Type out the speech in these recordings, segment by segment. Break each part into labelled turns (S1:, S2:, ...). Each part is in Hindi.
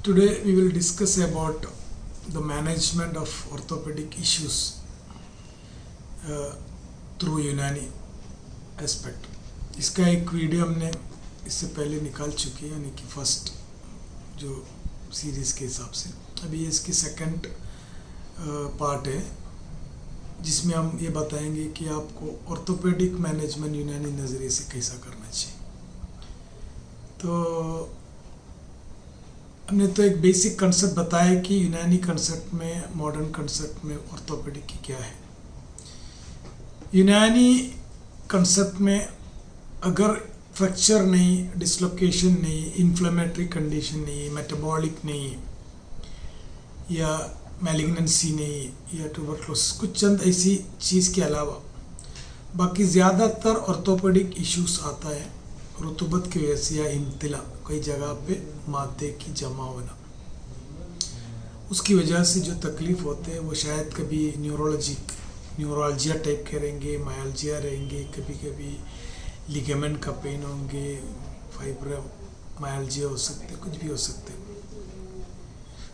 S1: Today we will discuss about the management of orthopedic issues through यूनानी एस्पेक्ट। इसका एक वीडियो हमने इससे पहले निकाल चुकी है, यानी कि फर्स्ट जो सीरीज़ के हिसाब से। अभी ये इसकी सेकंड पार्ट है, जिसमें हम ये बताएंगे कि आपको ऑर्थोपेडिक मैनेजमेंट यूनानी नज़रिए से कैसा करना चाहिए। तो हमने तो एक बेसिक कंसेप्ट बताया कि यूनानी कंसेप्ट में, मॉडर्न कंसेप्ट में ऑर्थोपेडिक की क्या है। यूनानी कंसेप्ट में अगर फ्रैक्चर नहीं, डिसलोकेशन नहीं, इन्फ्लेमेटरी कंडीशन नहीं, मेटाबॉलिक नहीं, या मैलिग्नेंसी नहीं, या ट्यूबरक्लोसिस, कुछ चंद ऐसी चीज़ के अलावा बाकी ज़्यादातर ऑर्थोपेडिक इश्यूज आता है रुतूबत की वजह से या इम्तिला, कई जगह पे मादे की जमा होना, उसकी वजह से जो तकलीफ़ होते हैं वो शायद कभी न्यूरोलजिया टाइप के रहेंगे, मायल्जिया रहेंगे, कभी कभी लिगामेंट का पेन होंगे, फाइब्रोमायल्जिया हो सकते, कुछ भी हो सकते।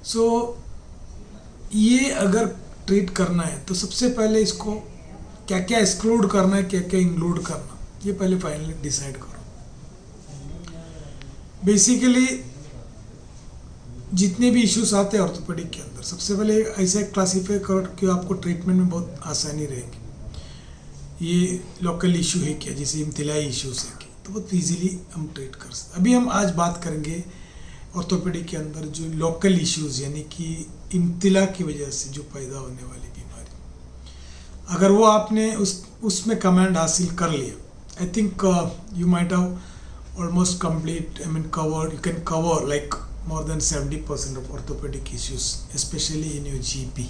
S1: सो ये अगर ट्रीट करना है तो सबसे पहले इसको क्या क्या एक्सक्लूड करना है, क्या क्या इंक्लूड करना, ये पहले फाइनली डिसाइड करो। बेसिकली जितने भी इश्यूज आते हैं ऑर्थोपेडिक के अंदर, सबसे पहले ऐसे क्लासीफाई करो कि आपको ट्रीटमेंट में बहुत आसानी रहेगी। ये लोकल इशू है क्या, जैसे इम्तिलाई इश्यूज है क्या, तो बहुत ईजीली हम ट्रीट कर सकते। अभी हम आज बात करेंगे ऑर्थोपेडिक के अंदर जो लोकल इश्यूज, यानी कि इम्तिला की वजह से जो पैदा होने वाली बीमारी, अगर वो आपने उसमें कमांड हासिल कर लिया, I think you might have almost complete, covered, you can cover like more than 70% of orthopedic issues, especially in your GP.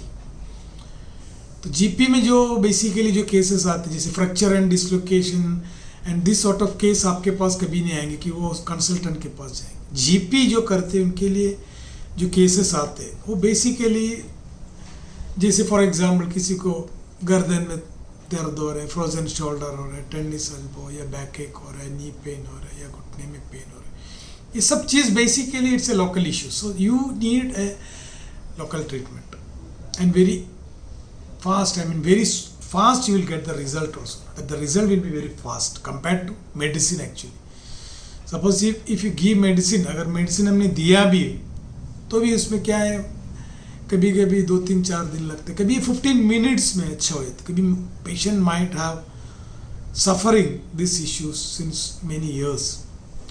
S1: तो GP में जो बेसिकली जो केसेस आते हैं, जैसे fracture and dislocation and this sort of case आपके पास कभी नहीं आएंगे कि वो कंसल्टेंट के पास जाएंगे। GP जो करते हैं उनके लिए जो केसेस आते हैं वो बेसिकली, जैसे फॉर एग्जांपल किसी को गर्दन में दर्द हो रहा है, फ्रोजन शोल्डर हो रहा है, टेनिस एल्बो या बैक एक हो रहा है, नी पेन हो रहा है, या घुटने में पेन हो रहा है, ये सब चीज़ basically it's a local issue. So you need a local treatment and very fast, very fast you will get the result also, but the result will be very fast compared to medicine actually. Suppose if you give medicine, अगर मेडिसिन हमने दिया भी तो भी उसमें क्या है, कभी कभी 2-3-4 दिन लगते, कभी 15 मिनट्स में अच्छा हो जाता, कभी patient might have suffering this issues since many years.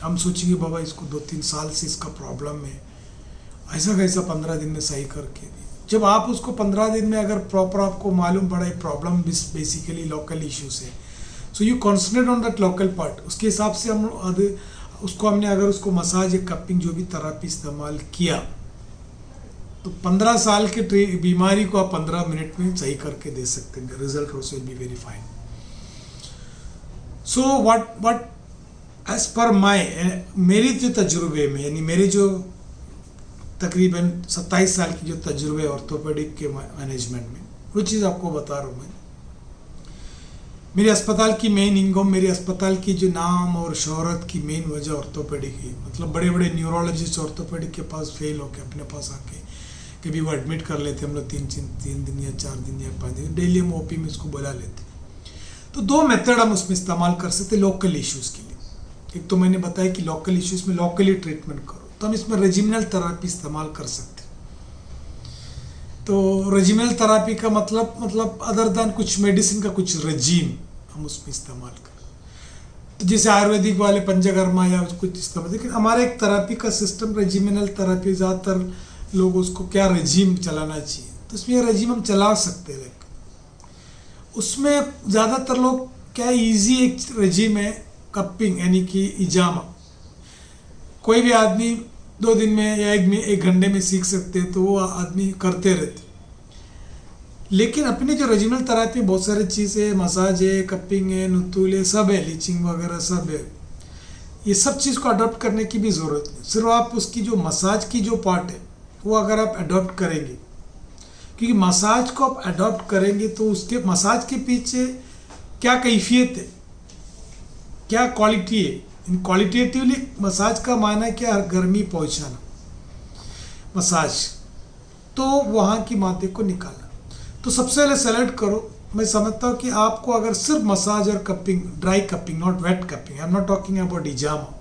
S1: हम सोचेंगे बाबा इसको 2-3 साल से इसका प्रॉब्लम है, ऐसा कैसा 15 दिन में सही करके दी। जब आप उसको 15 दिन में अगर प्रॉपर आपको मालूम पड़ा है प्रॉब्लम बेसिकली लोकल इश्यूज है, so you concentrate on that local part. उसके हिसाब से हम उसको हमने अगर उसको मसाज या कपिंग जो भी थेरेपी इस्तेमाल किया तो 15 साल के बीमारी को आप 15 मिनट में सही करके दे सकते हैं। Result also will be very fine. So what as per मेरी जो तजुर्बे में, यानी मेरे जो तकरीबन 27 साल की जो तजुर्बे ऑर्थोपेडिक के मैनेजमेंट में, वो चीज़ आपको बता रहा हूँ मैं। मेरे अस्पताल की मेन इनकम, मेरे अस्पताल की जो नाम और शोहरत की मेन वजह ऑर्थोपेडिक ही, मतलब बड़े बड़े न्यूरोलॉजिस्ट ऑर्थोपेडिक के पास फेल होके अपने पास आके कभी वो एडमिट कर लेते हम लोग 3 दिन या 4 दिन या 5 दिन, डेली हम ओपी में इसको बुला लेते। तो 2 मेथड हम उसमें इस्तेमाल कर सकते लोकल इश्यूज़ के लिए। एक तो मैंने बताया कि लोकल इश्यूज़ में लोकली ट्रीटमेंट करो, तो हम इसमें रेजिमिनल थेरेपी इस्तेमाल कर सकते। तो रेजिमिनल थेरेपी का मतलब अदर दैन कुछ मेडिसिन का कुछ रेजिम हम उसमें इस्तेमाल करें, तो जैसे आयुर्वेदिक वाले पंचकर्मा या कुछ इस्तेमाल। लेकिन हमारे एक थेरेपी का सिस्टम रेजिमिनल थेरेपी, ज़्यादातर लोग उसको क्या रेजिम चलाना चाहिए, तो उसमें रेजिम हम चला सकते हैं। उसमें ज़्यादातर लोग क्या इजी एक रेजिम है कपिंग, यानी कि इजामा। कोई भी आदमी 2 दिन में या 1 घंटे में सीख सकते हैं, तो वो आदमी करते रहते। लेकिन अपनी जो रेजिनल थेरेपी बहुत सारी चीज़ें, मसाज है, कपिंग है, नुतूल है, सब है, लीचिंग वगैरह सब है। ये सब चीज़ को अडॉप्ट करने की भी ज़रूरत नहीं। सिर्फ आप उसकी जो मसाज की जो पार्ट है वो अगर आप अडॉप्ट करेंगे, क्योंकि मसाज को आप अडॉप्ट करेंगे तो उसके मसाज के पीछे क्या कैफियत है, क्या क्वालिटी है। इन क्वालिटेटिवली मसाज का माना है क्या, गर्मी पहुंचाना। मसाज, तो वहाँ की मादे को निकालना। तो सबसे पहले सेलेक्ट करो। मैं समझता हूँ कि आपको अगर सिर्फ मसाज और cupping, dry cupping, not wet cupping, I am not talking about इजामा,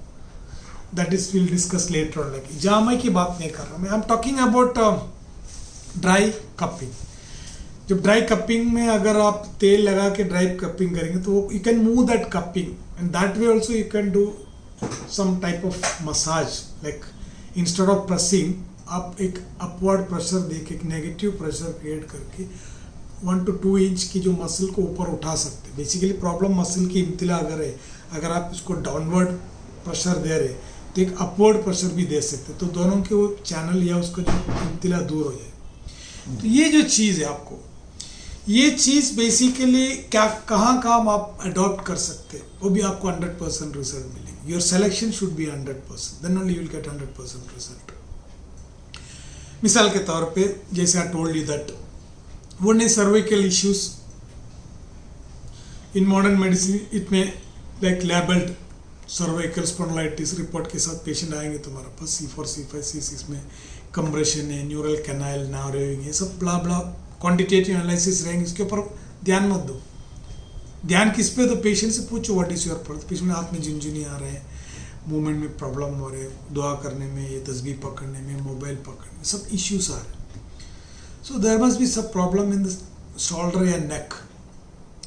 S1: that is will discuss later on. Like इजामा की बात नहीं कर रहा मैं, I am talking about dry cupping. जब ड्राई कपिंग में अगर आप तेल लगा के ड्राई कपिंग करेंगे तो you can move that cupping and that way also you can do some type of massage. Like instead of pressing, आप एक अपवर्ड प्रेशर देके, एक नेगेटिव प्रेशर क्रिएट करके 1 to 2 इंच की जो मसल को ऊपर उठा सकते हैं। बेसिकली प्रॉब्लम मसल की इम्तिला अगर है, अगर आप इसको डाउनवर्ड प्रेशर दे रहे तो एक अपवर्ड प्रेशर भी दे सकते, तो दोनों के वो चैनल या उसका जो इम्तिला दूर हो जाए। तो ये जो चीज़ है आपको, ये चीज़ बेसिकली क्या कहाँ कहाँ आप अडॉप्ट कर सकते हैं, वो भी आपको 100% रिजल्ट मिलेंगे। Your selection should be 100%, then only you will get 100% result. मिसाल के तौर पे जैसे I told you that one is cervical issues in modern medicine, it may like labeled cervical spondylitis report के साथ पेशेंट आएंगे तुम्हारे पास, C4 C5 C6 में कंप्रेशन है, न्यूरल कैनाल नार्विंग है, सब ब्ला ब्ला क्वांटिटेटिव एनालिसिस रहेंगे। इसके ऊपर ध्यान मत दो। ध्यान किस पे? तो पेशेंट से पूछो what is your problem. Patient हाथ में झुनझुनी आ रहे हैं, मूवमेंट में प्रॉब्लम हो रहे हैं, दुआ करने में, ये तस्बीह पकड़ने में, मोबाइल पकड़ने में, सब इश्यूज आ रहे हैं। So there must be some problem in the shoulder या neck।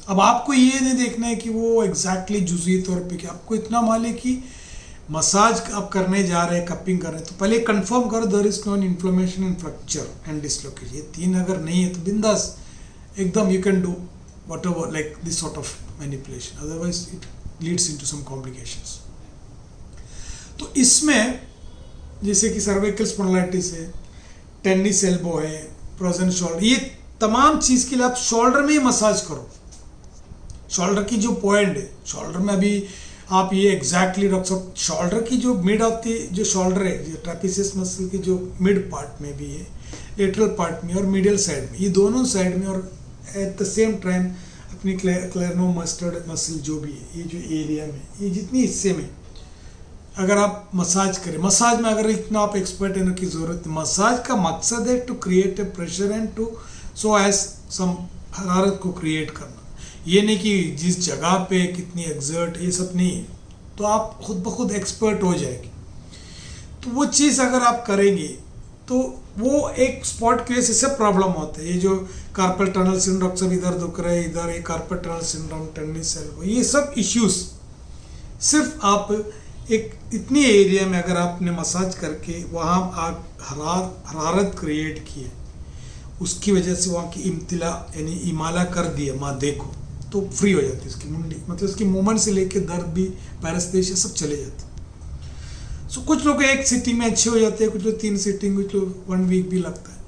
S1: अब आपको ये नहीं देखना है कि वो एग्जैक्टली जुज़ी तौर पे क्या, आपको इतना मालूम है कि मसाज आप करने जा रहे हैं, कपिंग कर रहे हैं, तो पहले कंफर्म करो there is no inflammation and fracture and dislocation. ये 3 अगर नहीं है तो बिंदास एकदम you can do whatever like this sort of manipulation, otherwise it leads into some complications. तो इसमें जैसे कि सर्वाइकल स्पॉन्डिलाइटिस है, टेनिस एल्बो है, फ्रोजन शोल्डर, ये तमाम चीज़ के लिए आप शोल्डर में ही मसाज करो। शोल्डर की जो पॉइंट है, शोल्डर में अभी आप ये एग्जैक्टली रख सकते, शोल्डर की जो मिड ऑफ द जो शोल्डर है, जो ट्रापेजियस मसल की जो मिड पार्ट में भी है, लेटरल पार्ट में और मिडियल साइड में, ये दोनों साइड में, और एट द सेम टाइम अपनी क्लेरनोमस्टर्ड मसल जो भी है, ये जो एरिया में, ये जितनी हिस्से में अगर आप मसाज करें, मसाज में अगर इतना आप एक्सपर्ट होने की ज़रूरत है। मसाज का मकसद है to create a pressure and to so as some हरारत को क्रिएट करना। ये नहीं कि जिस जगह पे कितनी एग्जर्ट, ये सब नहीं है, तो आप खुद ब खुद एक्सपर्ट हो जाएगी। तो वो चीज़ अगर आप करेंगे तो वो एक स्पॉट की वजह से प्रॉब्लम होता है। ये जो कार्पल टनल सिंड्रोम, सब इधर दुख रहे हैं, इधर ये carpal tunnel syndrome, tennis elbow, ये सब इश्यूज सिर्फ आप एक इतनी एरिया में अगर आपने मसाज करके वहाँ आप हरारत क्रिएट की है, उसकी वजह से वहाँ की इम्तिला यानी इमाला कर दिया मादे को, तो फ्री हो जाती है उसकी मुंडी, मतलब उसकी मूवमेंट से लेके दर्द भी, पैरास्थेशिया सब चले जाते हैं। सो कुछ लोग एक सिटिंग में अच्छे हो जाते हैं, कुछ लोग 3 सिटिंग, कुछ लोग 1 वीक भी लगता है।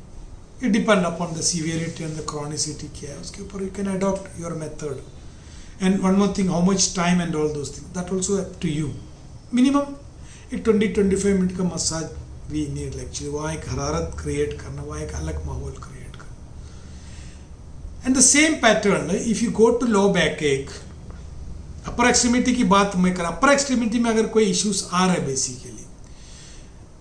S1: It depend upon the severity and the chronicity क्या है, उसके ऊपर you can adopt your method. And one more thing, how much time and all those thing, that also up to you. Minimum एक 20-25 मिनट का मसाज वी नीड एक्चुअली, वहाँ एक हरारत क्रिएट करना, वहाँ एक अलग माहौल क्रिएट करना। And the same pattern if you go to low back ache, upper extremity की बात मैं कर, अपर एक्सट्रीमिटी में अगर कोई इश्यूज आ रहा है बेसिकली,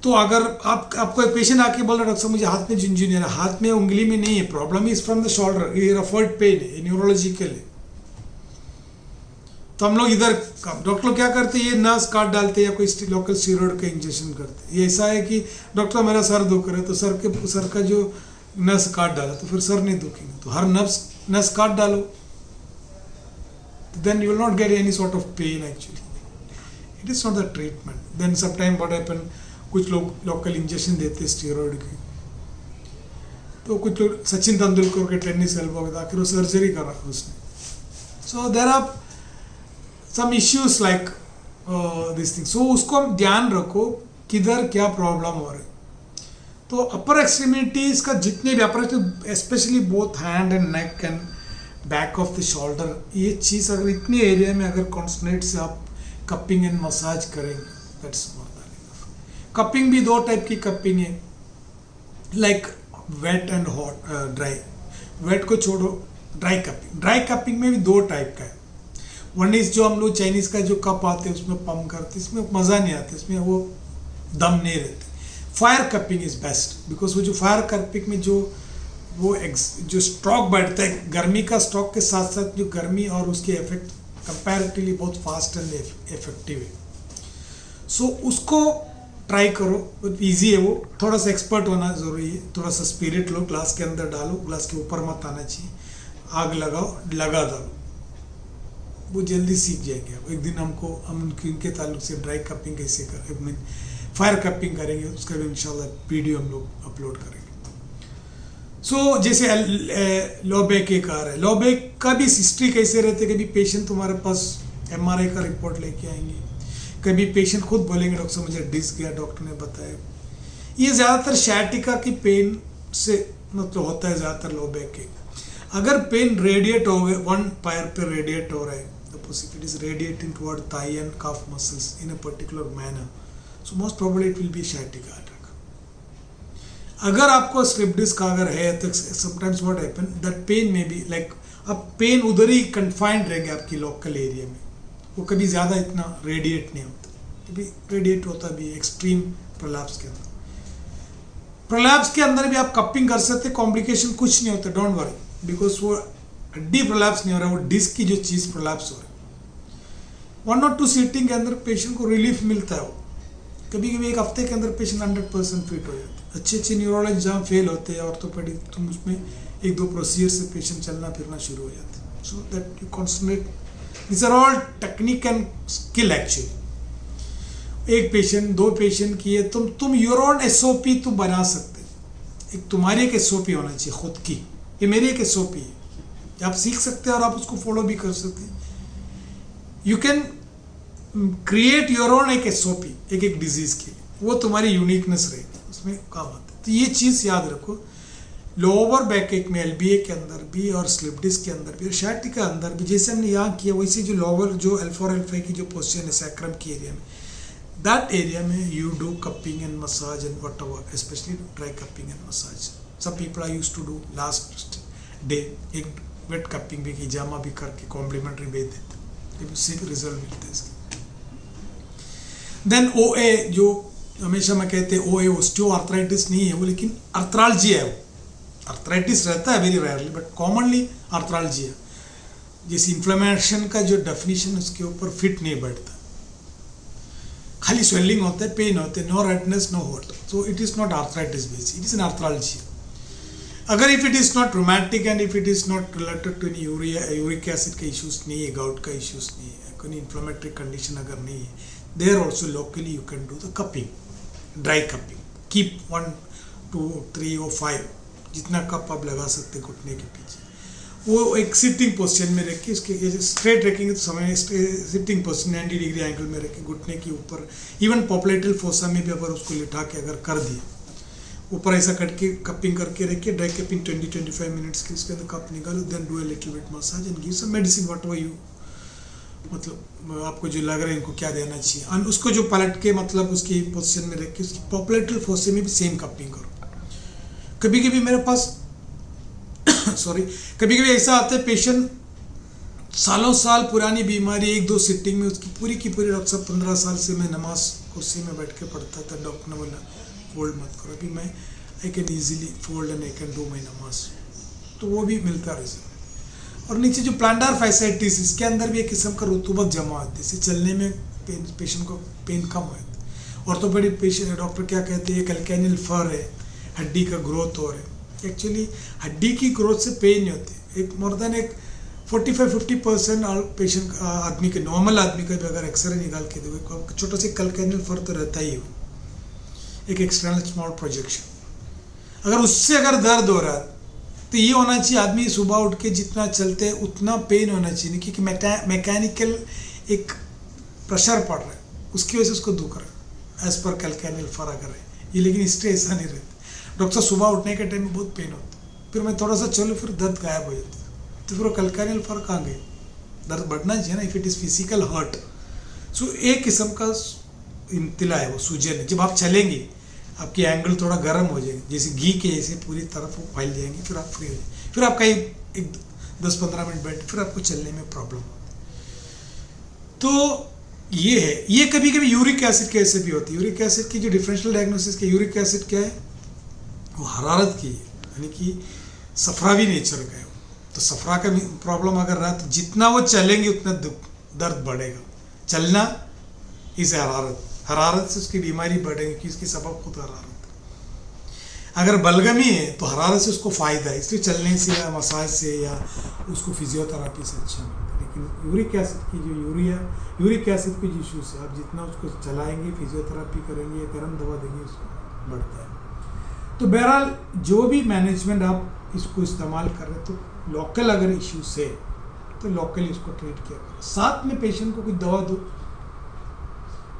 S1: तो अगर आपको एक पेशेंट आके बोल रहा है डॉक्टर साहब मुझे हाथ में झुनझुनी है, हाथ में उंगली में नहीं है, problem is from the shoulder, ये रफर्ड पेन है, न्यूरोलॉजिकल है, तो हम लोग इधर डॉक्टर लोग क्या करते हैं, ये नर्स काट डालते हैं या कोई लोकल स्टीरॉइड का इंजेक्शन करते हैं। ये ऐसा है कि डॉक्टर मेरा सर दुख रहा है, तो सर का जो नस काट डाला तो फिर सर नहीं दुखेंगे, तो हर नस काट डालो, then you will not get any sort of pain actually, it is not the treatment. Then some time what happen, कुछ लोग लोकल इंजेक्शन देते हैं स्टीरॉइड के, तो कुछ लोग सचिन तेंदुलकर के टेनिस एल्बो में आखिर वो सर्जरी करा उसने। So there are some issues like this thing. So उसको हम ध्यान रखो किधर क्या प्रॉब्लम हो रही। तो अपर एक्सट्रीमिटीज का जितने भी upper, specially both hand and neck and back of the shoulder, ये चीज़ अगर इतनी एरिया में अगर कॉन्सनट्रेट से आप कपिंग एंड मसाज करेंगे, that's more than enough. Cupping भी 2 टाइप की कपिंग है, like wet and hot, dry. Wet को छोड़ो, ड्राई कपिंग। ड्राई कपिंग में भी 2 टाइप का है। वन इज जो हम लोग चाइनीज़ का जो कप आते हैं उसमें पंप करते, इसमें मज़ा नहीं आता, इसमें वो दम नहीं रहते। Fire cupping is best, because वो जो फायर कपिंग में जो जो स्ट्रोक बैठता है, गर्मी का स्ट्रोक के साथ साथ जो गर्मी और उसके इफेक्ट कंपैरेटिवली बहुत फास्ट एंड इफेक्टिव है। सो उसको ट्राई करो, बहुत ईजी है वो, थोड़ा सा एक्सपर्ट होना ज़रूरी है। थोड़ा सा स्पिरिट लो, ग्लास के अंदर डालो, ग्लास के ऊपर मत आना चाहिए, आग लगाओ, लगा दो, वो जल्दी सीख जाएंगे। एक दिन हम उनके ताल्लुक से ड्राई कपिंग कैसे कर, फायर कपिंग करेंगे, उसका भी इंशाल्लाह वीडियो हम लोग अपलोड करेंगे। सो जैसे लो बैक एक आ रहा है, लो बैक का भी हिस्ट्री कैसे रहते, कभी पेशेंट तुम्हारे पास MRI का रिपोर्ट लेके आएंगे, कभी पेशेंट खुद बोलेंगे डॉक्टर साहब मुझे डिस्क गया, डॉक्टर ने बताया। ये ज़्यादातर सciatica की पेन से मतलब होता है ज़्यादातर लो बैक के। अगर पेन रेडिएट हो गए, वन पायर पे रेडिएट हो रहा है, suppose if it is radiating toward thigh and calf muscles in a particular manner, so most probably it will be sciatica attack. अगर आपको स्लिप डिस्क अगर है तो sometimes what happen that pain में बी लाइक, अब पेन उधर ही कन्फाइंड रहेंगे आपकी लोकल एरिया में, वो कभी ज़्यादा इतना रेडिएट नहीं होता, कभी रेडिएट होता भी एक्सट्रीम प्रोलैप्स के अंदर। प्रोलैप्स के अंदर भी आप कपिंग कर सकते, कॉम्प्लिकेशन कुछ नहीं होता, डोंट वरी, बिकॉज वो हड्डी प्रोलैप्स नहीं हो रहा, वो डिस्क की जो चीज़ प्रोलैप्स हो रहा है। 1 और 2 सीटिंग के अंदर पेशेंट को रिलीफ मिलता है। वो कभी कभी एक हफ्ते के अंदर पेशेंट 100% फिट हो जाता है। अच्छे न्यूरोलॉजिस्ट जहाँ फेल होते हैं ऑर्थोपेडिक, तुम उसमें 1-2 प्रोसीजर से पेशेंट चलना फिरना शुरू हो जाते हैं। So that you concentrate, this are all technique and skill actually. एक पेशेंट 2 पेशेंट की है, तुम योर ओन SOP तुम बना सकते हैं। एक तुम्हारी एक SOP होना चाहिए खुद की, ये मेरी एक SOP है, आप सीख सकते हैं और आप उसको फॉलो भी कर सकते हैं। You can create your own एक SOP एक डिजीज के लिए, वो तुम्हारी यूनिकनेस रहेगी, उसमें काम आता है। तो ये चीज़ याद रखो, लोअर बैक एक में LBA के अंदर भी और स्लिप डिस्क के अंदर भी और sciatica के अंदर भी, जैसे हमने यहाँ किया वैसे जो लोअर जो L4 L5 की जो पोजीशन है सैक्रम की एरिया में, दैट एरिया में you do cupping and massage and whatever, specially dry cupping and massage. सब people I use to do last day एक वेट कपिंग भी की, जामा भी करके कॉम्प्लीमेंट्री भेज देते, उससे भी रिजल्ट मिलते हैं इसके। देन OA, जो हमेशा मैं कहते हैं OA ऑस्टियो आर्थराइटिस नहीं है वो, लेकिन आर्थरालजिया है। वो आर्थराइटिस रहता है वेरी रेयरली, बट कॉमनली आर्थरालजिया, जैसे इन्फ्लेमेशन का जो डेफिनेशन उसके ऊपर फिट नहीं बैठता, खाली स्वेलिंग होता है, पेन होते हैं, no redness no hot, so it is not arthritis base, it is an arthralgia. अगर if it is not rheumatic and if it is not related to any uric acid का इश्यूज नहीं है, गाउट का इश्यूज नहीं है, कोई इन्फ्लेमेटरी कंडीशन अगर नहीं है, there also locally you can do the cupping, dry cupping, keep 1 2 3 और 5 जितना कप आप लगा सकते घुटने के पीछे, वो एक सिटिंग पोजीशन में रख के, उसके स्ट्रेट रखेंगे तो समय सिटिंग पोजीशन 90 डिग्री एंगल में रख के घुटने के ऊपर, इवन पॉपलेटल फोसा में भी अगर उसको लिटा के अगर कर दिए, ऊपर ऐसा कट के कपिंग करके रख के, ड्राई कपिंग 20-25 मिनट्स की, उसके अंदर कप निकालो, then do a little bit massage and give some medicine whatever you, मतलब आपको जो लग रहा है इनको क्या देना चाहिए, और उसको जो पलट के मतलब उसकी पोजीशन में रख के उसकी पॉपलेटल फोसे में भी सेम कपिंग करो। कभी कभी मेरे पास सॉरी कभी कभी ऐसा आता है पेशेंट सालों साल पुरानी बीमारी, 1-2 सिटिंग में उसकी पूरी की पूरी, डॉक्टर साहब 15 साल से मैं नमाज कुर्सी में बैठ के पढ़ता था, डॉक्टर ने बोला फोल्ड मत करो, अभी मैं I can easily fold and I can do my नमाज, तो वो भी मिलता है रिजल्ट। और नीचे जो प्लांटार फैसाइटिस, इसके अंदर भी एक किस्म का रुतूबत जमा होती है, इससे चलने में पेशेंट को पेन कम होता है। ऑर्थोपेडिक पेशेंट डॉक्टर क्या कहते हैं, कैल्केनियल फर है, हड्डी का ग्रोथ हो रहा है। एक्चुअली हड्डी की ग्रोथ से पेन नहीं होती, एक मोर देन एक 45-50% पेशेंट आदमी के, नॉर्मल आदमी का भी अगर एक्सरे निकाल के देखो, छोटा सा कैल्केनियल फर तो रहता ही हो, एक एक्सटर्नल स्मॉल प्रोजेक्शन, अगर उससे अगर दर्द हो रहा है तो ये होना चाहिए आदमी सुबह उठ के जितना चलते हैं उतना पेन होना चाहिए, क्योंकि मैकेनिकल एक प्रेशर पड़ रहा है, उसकी वजह से उसको दुख रहा है एज पर कैल्केनियल फर अगर है ये। लेकिन इससे ऐसा नहीं रहता, डॉक्टर सुबह उठने के टाइम में बहुत पेन होता है, फिर मैं थोड़ा सा चलूँ फिर दर्द गायब हो जाता है, तो फिर वो कैल्केनियल फर कहाँ गए, दर्द बढ़ना चाहिए ना, if it is physical hurt. So एक किस्म का इंतला है, वो सूजन है, जब आप चलेंगे आपकी एंगल थोड़ा गर्म हो जाएगी, जैसे घी के जैसे पूरी तरफ वो फैल जाएंगे, फिर आप फ्री हो जाएंगे, फिर आप कहीं एक 10-15 मिनट बैठ फिर आपको चलने में प्रॉब्लम होती है। तो ये है, ये कभी कभी यूरिक एसिड कैसे भी होती है। यूरिक एसिड की जो डिफरेंशियल डायग्नोसिस के यूरिक एसिड क्या है, वो हरारत की है, यानी कि सफरावी नेचर का है। तो सफरा का प्रॉब्लम अगर रहा तो जितना वो चलेंगे उतना दर्द बढ़ेगा। चलना इस हरारत, हरारत से उसकी बीमारी बढ़ेगी कि उसकी सबब खुद हरारत। अगर बलगमी है तो हरारत से उसको फ़ायदा है, इसलिए चलने से या मसाज से या उसको फिजियोथेरापी से अच्छा मिलता है। लेकिन यूरिक एसिड की जो यूरिक एसिड के इशूज़ है, आप जितना उसको चलाएंगे, फिजियोथेरापी करेंगे या गर्म दवा देंगे, उसको बढ़ता है। तो बहरहाल जो भी मैनेजमेंट आप इसको इस्तेमाल कर रहे हैं, तो लोकल अगर इश्यूज है तो लोकली उसको ट्रीट किया करें। साथ में पेशेंट को कुछ दवा दो,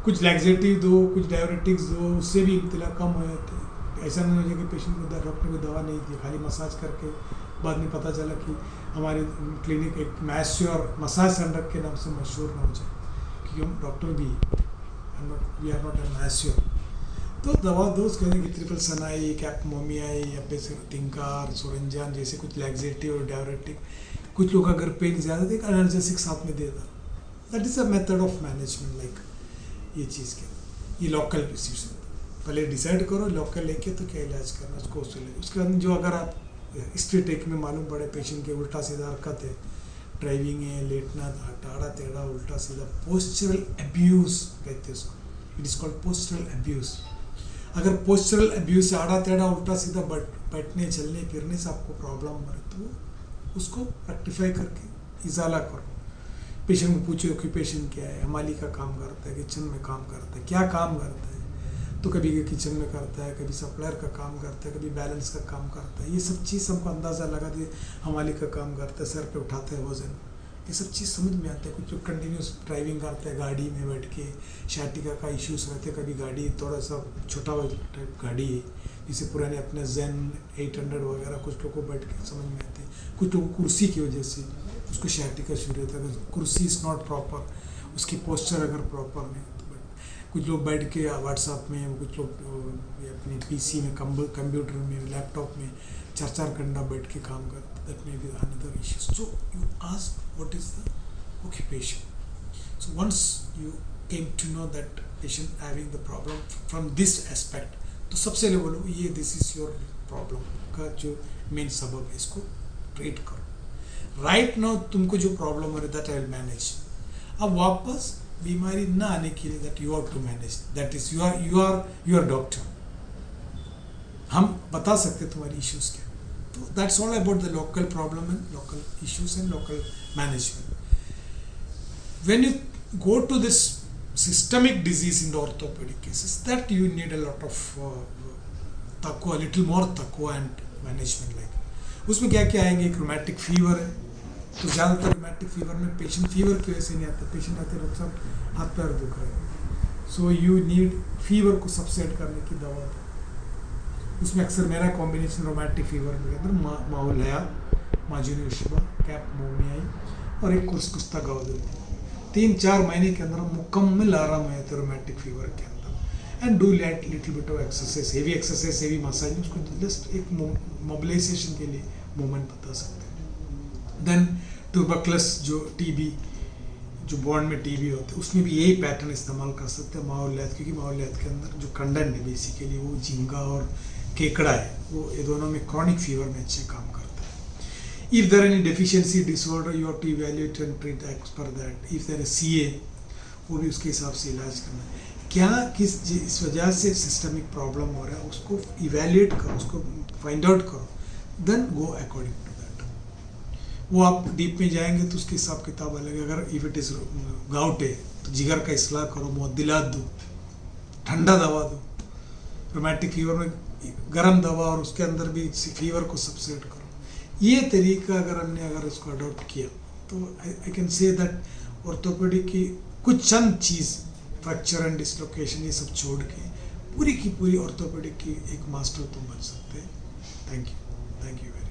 S1: कुछ लैक्सेटिव दो, कुछ डायरेटिक्स दो, उससे भी इब्तिला कम हो जाते हैं। ऐसा नहीं हो जाए कि पेशेंट को डॉक्टर को दवा नहीं दी, खाली मसाज करके बाद में पता चला कि हमारे क्लिनिक एक मैस्योर मसाज सेंटर के नाम से मशहूर ना हो जाए, क्योंकि हम डॉक्टर भी वी आर नॉट ए मैस्योर। तो दवा दो, उसके अंदर ट्रिपल सनाई, कैपमोमियाई या तिंकार, सोरंजान जैसे कुछ लैक्सेटिव और डायरेटिक। कुछ लोग अगर पेन ज़्यादा थे एनर्जेसिक साथ में दे दो। That is a method of management. Like ये चीज़ के ये लोकल डिसीजन पहले डिसाइड करो, लोकल लेके तो क्या इलाज करना उसको उससे ले। उसके अंदर जो अगर आप हिस्ट्री टेक में मालूम पड़े पेशेंट के उल्टा सीधा हरकत है, ड्राइविंग है, लेटना, टाड़ा टेढ़ा, उल्टा सीधा, पोस्चरल अब्यूज़ कहते हैं उसको, it is called postural abuse. अगर पोस्चरल अब्यूज़ से आड़ा टेढ़ा उल्टा सीधा बैठने चलने फिरने से आपको प्रॉब्लम हो रही, तो उसको रेक्टिफाई करके इजाला करो। पेशेंट को पूछो ऑक्यूपेशन क्या है, हमाली का काम करता है, किचन में काम करता है, क्या काम करता है, तो कभी किचन में करता है, कभी सप्लायर का काम करता है, कभी बैलेंस का काम करता है। ये सब चीज़ हमको अंदाज़ा लगा दे, हमाली का काम करता है, सर पे उठाता है वजन, ये सब चीज़ समझ में आता है। कुछ लोग कंटिन्यूस ड्राइविंग करते हैं, गाड़ी में बैठ के शाटिका का इश्यूज़ रहते हैं, कभी गाड़ी थोड़ा सा छोटा टाइप गाड़ी है, जिसे पुराने अपने जेन 800 वगैरह कुछ लोगों को बैठ के समझ में आते हैं। कुछ लोगों को कुर्सी की वजह से उसको शाटिका शुरू होता है, अगर कुर्सी इज़ नॉट प्रॉपर, उसकी पोस्चर अगर प्रॉपर नहीं। कुछ लोग बैठ के व्हाट्सएप में, कुछ लोग अपने पीसी में, कंप्यूटर में, लैपटॉप में 4-4 घंटा बैठ के काम करते, that may be another issues. So you ask what is the occupation. So once you came to know that patient having the problem from this aspect, तो सबसे पहले बोलो ये दिस इज योर प्रॉब्लम का जो मेन सबब है, इसको ट्रीट करो। राइट नाउ तुमको जो प्रॉब्लम हो रहा है दैट आई विल मैनेज। अब वापस बीमारी ना आने के लिए that you have to manage, that is you are doctor. हम बता सकते तुम्हारी इश्यूज क्या। तो that's all about the local problem and local issues and local management. When you go to this systemic disease in the orthopaedic cases, that you need a lot of तकवा, लिटिल मोर तकवा एंड मैनेजमेंट। लाइक उसमें क्या क्या आएंगे, एक रोमैटिक फीवर है, तो ज़्यादातर रोमैटिक फीवर में पेशेंट फीवर की वजह से नहीं आता, पेशेंट आते डॉक्टर साहब हाथ पैर दुख रहे हैं, सो यू नीड फीवर को सबसेट करने की दवा दो। उसमें अक्सर मेरा कॉम्बिनेशन रोमैटिक फीवर के अंदर माओलया, माजुनिशिबा, कैपमोमियाई और एक कुस्ता गवा देती है। 3-4 महीने के अंदर मुकम्मल आराम हो जाता है रोमैटिक फीवर के अंदर। And do let little bit of exercise, heavy massage, उसको जस्ट एक मोबिलाइजेशन के लिए मूवमेंट बता सकते हैं। देन ट्यूबरकुलस जो टीबी, जो बॉन्ड में टीबी होते हैं, उसमें भी यही पैटर्न इस्तेमाल कर सकते हैं माओलैथ, क्योंकि माओलैथ के अंदर जो कंडेंट है बेसिकली वो झींगा और केकड़ा है, वो ये दोनों में क्रॉनिक फीवर में अच्छे काम करता है। If there any deficiency disorder you have to evaluate and treat as per that. If there is CA, वो भी उसके हिसाब से इलाज करना है। क्या किस इस वजह से सिस्टमिक प्रॉब्लम हो रहा है उसको इवैल्यूएट करो, उसको फाइंड आउट करो, then go according to that. वो आप डीप में जाएंगे तो उसकी हिसाब किताब अलग है। अगर इफ इट इज़ गाउट है तो जिगर का इसलाह करो, मुअद्दिलात दो, ठंडा दवा दो। रोमैटिक फीवर में गर्म दवा और उसके अंदर भी फीवर को सबसेट करो। ये तरीका अगर इसको अडॉप्ट किया तो I can say that orthopaedic की कुछ चंद चीज़, फ्रैक्चर एंड डिसलोकेशन, ये सब छोड़ के पूरी की पूरी ऑर्थोपेडिक की एक मास्टर तुम बन सकते हैं। Thank you very much.